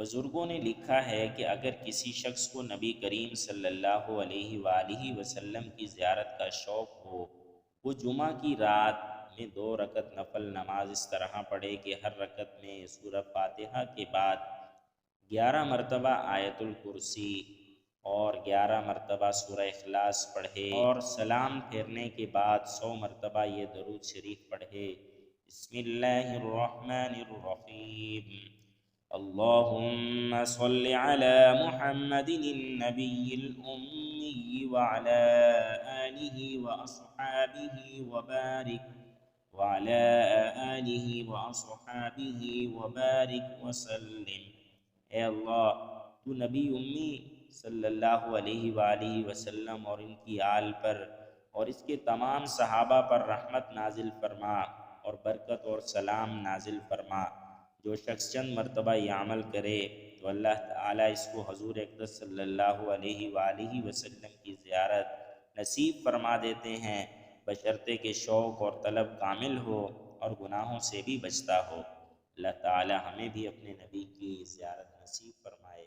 بزرگوں نے لکھا ہے کہ اگر کسی شخص کو نبی کریم صلی اللہ علیہ وآلہ وسلم کی زیارت کا شوق ہو، وہ جمعہ کی رات میں 2 رکعت نفل نماز اس طرح پڑھے کہ ہر رکعت میں سورہ فاتحہ کے بعد 11 مرتبہ آیت الکرسی اور 11 مرتبہ سورہ اخلاص پڑھے، اور سلام پھیرنے کے بعد 100 مرتبہ یہ درود شریف پڑھے: بسم اللہ الرحمن الرحیم، اللہم صل علی محمد النبی الأمی وعلی آلہ وأصحابہ وبارک وسلم۔ اے اللہ، تو نبی امی صلی اللہ علیہ وآلہ وسلم اور ان کی آل پر اور اس کے تمام صحابہ پر رحمت نازل فرما اور برکت اور سلام نازل فرما۔ جو شخص چند مرتبہ یہ عمل کرے تو اللہ تعالیٰ اس کو حضور اقدس صلی اللہ علیہ وآلہ وسلم کی زیارت نصیب فرما دیتے ہیں، بشرطے کہ شوق اور طلب کامل ہو اور گناہوں سے بھی بچتا ہو۔ اللہ تعالیٰ ہمیں بھی اپنے نبی کی زیارت نصیب فرمائے۔